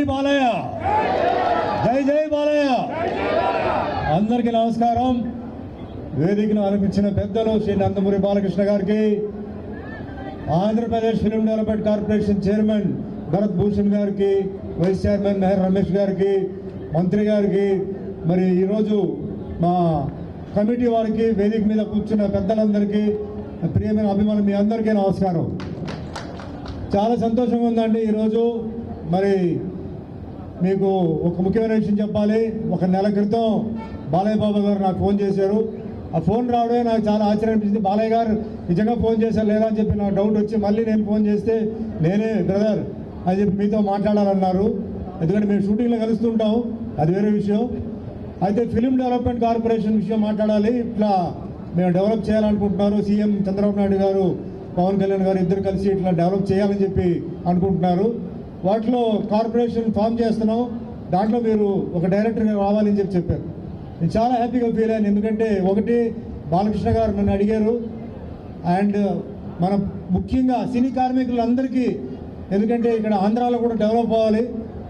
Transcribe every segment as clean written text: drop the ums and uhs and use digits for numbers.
బాలయ్య, జై జై బాలయ్య. అందరికీ నమస్కారం. వేదికను అలంకరించిన పెద్దలు శ్రీ నందమూరి బాలకృష్ణ గారికి, Andhra Pradesh film development corporation chairman Bharat Bhushan గారికి, వైస్ చైర్మన్ మెహర్ రమేష్ గారికి, మంత్రి గారికి, మరి ఈరోజు మా కమిటీ వారికి, వేదిక మీద కూర్చున్న పెద్దలందరికీ, ప్రియమైన అభిమానులు మీ అందరికీ నమస్కారం. చాలా సంతోషంగా ఉందండి. ఈరోజు మరి మీకు ఒక ముఖ్యమైన విషయం చెప్పాలి. ఒక నెల క్రితం బాలయ్య బాబు గారు నాకు ఫోన్ చేశారు. ఆ ఫోన్ రావడమే నాకు చాలా ఆశ్చర్యం అనిపించింది. బాలయ్య గారు నిజంగా ఫోన్ చేశారు లేదా అని చెప్పి నాకు డౌట్ వచ్చి మళ్ళీ నేను ఫోన్ చేస్తే నేనే బ్రదర్ అని చెప్పి మీతో మాట్లాడాలన్నారు. ఎందుకంటే మేము షూటింగ్లో కలుస్తుంటాం, అది వేరే విషయం. అయితే ఫిలిం డెవలప్మెంట్ కార్పొరేషన్ విషయం మాట్లాడాలి. ఇట్లా మేము డెవలప్ చేయాలనుకుంటున్నారు. సీఎం చంద్రబాబు నాయుడు గారు, పవన్ కళ్యాణ్ గారు ఇద్దరు కలిసి ఇట్లా డెవలప్ చేయాలని చెప్పి అనుకుంటున్నారు. వాటిలో కార్పొరేషన్ ఫామ్ చేస్తున్నాం. దాంట్లో మీరు ఒక డైరెక్టర్గా రావాలని చెప్పారు. నేను చాలా హ్యాపీగా ఫీల్ అయ్యాను. ఎందుకంటే ఒకటి, బాలకృష్ణ గారు నన్ను అడిగారు. అండ్ మన ముఖ్యంగా సినీ కార్మికులందరికీ, ఎందుకంటే ఇక్కడ ఆంధ్రాలో కూడా డెవలప్ అవ్వాలి,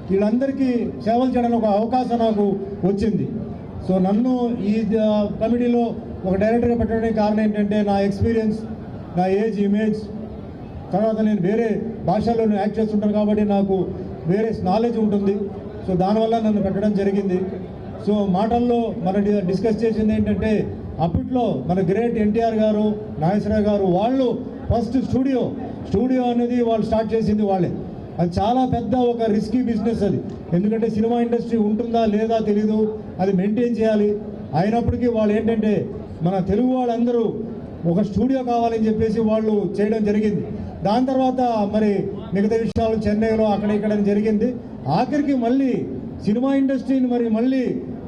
వీళ్ళందరికీ సేవలు చేయడానికి ఒక అవకాశం నాకు వచ్చింది. సో నన్ను ఈ కమిటీలో ఒక డైరెక్టర్గా పెట్టడానికి కారణం ఏంటంటే నా ఎక్స్పీరియన్స్, నా ఏజ్, ఇమేజ్, తర్వాత నేను వేరే భాషల్లో యాక్ట్ చేస్తుంటాను కాబట్టి నాకు వేరే నాలెడ్జ్ ఉంటుంది. సో దానివల్ల నన్ను పెట్టడం జరిగింది. సో మాటల్లో మన డిస్కస్ చేసింది ఏంటంటే, అప్పట్లో మన గ్రేట్ ఎన్టీఆర్ గారు, నాగేశ్వరరావు గారు వాళ్ళు ఫస్ట్ స్టూడియో అనేది వాళ్ళు స్టార్ట్ చేసింది వాళ్ళే. అది చాలా పెద్ద ఒక రిస్కీ బిజినెస్ అది. ఎందుకంటే సినిమా ఇండస్ట్రీ ఉంటుందా లేదా తెలీదు, అది మెయింటైన్ చేయాలి. అయినప్పటికీ వాళ్ళు ఏంటంటే మన తెలుగు వాళ్ళందరూ ఒక స్టూడియో కావాలని చెప్పేసి వాళ్ళు చేయడం జరిగింది. దాని తర్వాత మరి మిగతా విషయాలు చెన్నైలో అక్కడ ఇక్కడ జరిగింది. ఆఖరికి మళ్ళీ సినిమా ఇండస్ట్రీని మళ్ళీ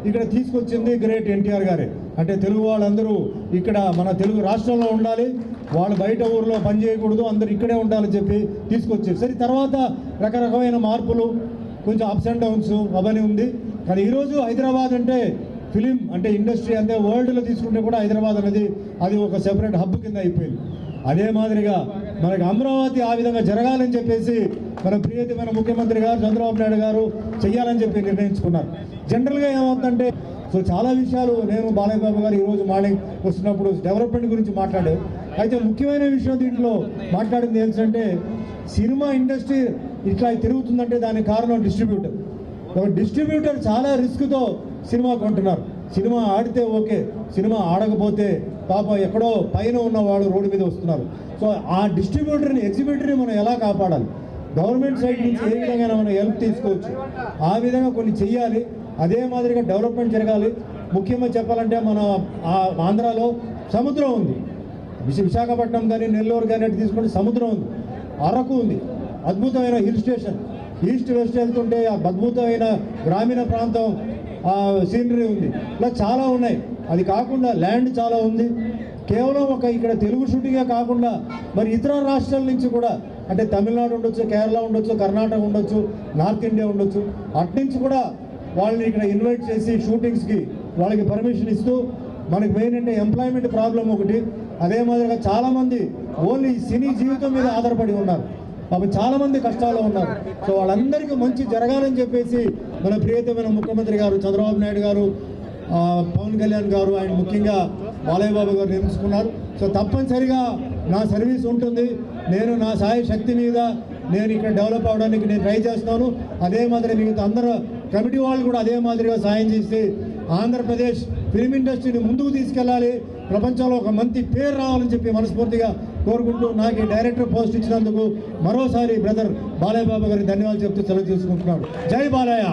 ఇక్కడ తీసుకొచ్చింది గ్రేట్ ఎన్టీఆర్ గారే. అంటే తెలుగు వాళ్ళందరూ ఇక్కడ మన తెలుగు రాష్ట్రంలో ఉండాలి, వాళ్ళు బయట ఊర్లో పని చేయకూడదు, అందరూ ఇక్కడే ఉండాలని చెప్పి తీసుకొచ్చారు. సరే, తర్వాత రకరకమైన మార్పులు, కొంచెం అప్స్ అండ్ డౌన్స్ అవన్నీ ఉంది. కానీ ఈరోజు హైదరాబాద్ అంటే ఫిలిం అంటే ఇండస్ట్రీ అంటే వరల్డ్లో తీసుకుంటే కూడా హైదరాబాద్ అనేది అది ఒక సెపరేట్ హబ్ కింద అయిపోయింది. అదే మాదిరిగా మనకి అమరావతి ఆ విధంగా జరగాలని చెప్పేసి మన ప్రియతమైన ముఖ్యమంత్రి గారు చంద్రబాబు నాయుడు గారు చెయ్యాలని చెప్పి నిర్ణయించుకున్నారు. జనరల్గా ఏమవుతుందంటే, సో చాలా విషయాలు నేను బాలయ్య బాబు గారు ఈరోజు మార్నింగ్ వస్తున్నప్పుడు డెవలప్మెంట్ గురించి మాట్లాడారు. అయితే ముఖ్యమైన విషయం దీంట్లో మాట్లాడింది ఏంటంటే, సినిమా ఇండస్ట్రీ ఇట్లా తిరుగుతుందంటే దానికి కారణం డిస్ట్రిబ్యూటర్. ఒక డిస్ట్రిబ్యూటర్ చాలా రిస్క్తో సినిమా కొంటున్నారు. సినిమా ఆడితే ఓకే, సినిమా ఆడకపోతే పాపం ఎక్కడో పైన ఉన్నవాడు రోడ్డు మీద వస్తున్నారు. సో ఆ డిస్ట్రిబ్యూటర్ని, ఎగ్జిబ్యూటర్ని మనం ఎలా కాపాడాలి, గవర్నమెంట్ సైడ్ నుంచి ఏ విధంగా మనం హెల్ప్ తీసుకోవచ్చు, ఆ విధంగా కొన్ని చెయ్యాలి. అదే మాదిరిగా డెవలప్మెంట్ జరగాలి. ముఖ్యంగా చెప్పాలంటే మన ఆంధ్రాలో సముద్రం ఉంది. విశాఖపట్నం కానీ నెల్లూరు కానీ అటు తీసుకుంటే సముద్రం ఉంది. అరకు ఉంది, అద్భుతమైన హిల్ స్టేషన్. ఈస్ట్ వెస్ట్ వెళ్తుంటే ఆ అద్భుతమైన గ్రామీణ ప్రాంతం సీనరీ ఉంది. ఇలా చాలా ఉన్నాయి. అది కాకుండా ల్యాండ్ చాలా ఉంది. కేవలం ఒక ఇక్కడ తెలుగు షూటింగే కాకుండా మరి ఇతర రాష్ట్రాల నుంచి కూడా, అంటే తమిళనాడు ఉండొచ్చు, కేరళ ఉండొచ్చు, కర్ణాటక ఉండొచ్చు, నార్త్ ఇండియా ఉండొచ్చు, అట్నుంచి కూడా వాళ్ళని ఇక్కడ ఇన్వైట్ చేసి షూటింగ్స్కి వాళ్ళకి పర్మిషన్ ఇస్తూ, మనకి మెయిన్ అంటే ఎంప్లాయ్మెంట్ ప్రాబ్లం ఒకటి. అదే మాదిరిగా చాలామంది ఓన్లీ సినీ జీవితం మీద ఆధారపడి ఉన్నారు. పాపం చాలామంది కష్టాల్లో ఉన్నారు. సో వాళ్ళందరికీ మంచి జరగాలని చెప్పేసి మన ప్రియతమైన ముఖ్యమంత్రి గారు చంద్రబాబు నాయుడు గారు, పవన్ కళ్యాణ్ గారు, ఆయన ముఖ్యంగా బాలయ్య బాబు గారు నిర్మించుకున్నారు. సో తప్పనిసరిగా నా సర్వీస్ ఉంటుంది. నేను నా సాయ శక్తి మీద నేను ఇక్కడ డెవలప్ అవడానికి నేను ట్రై చేస్తున్నాను. అదే మాదిరి మిగతా అందరూ కమిటీ వాళ్ళు కూడా అదే మాదిరిగా సాయం చేసి ఆంధ్రప్రదేశ్ ఫిలిం ఇండస్ట్రీని ముందుకు తీసుకెళ్ళాలి, ప్రపంచంలో ఒక మంచి పేరు రావాలని చెప్పి మనస్ఫూర్తిగా కోరుకుంటూ నాకు ఈ డైరెక్టర్ పోస్ట్ ఇచ్చినందుకు మరోసారి బ్రదర్ బాలయ్య బాబు గారికి ధన్యవాదాలు చెప్తూ సెలవు తీసుకుంటున్నాను. జై బాలయ్య.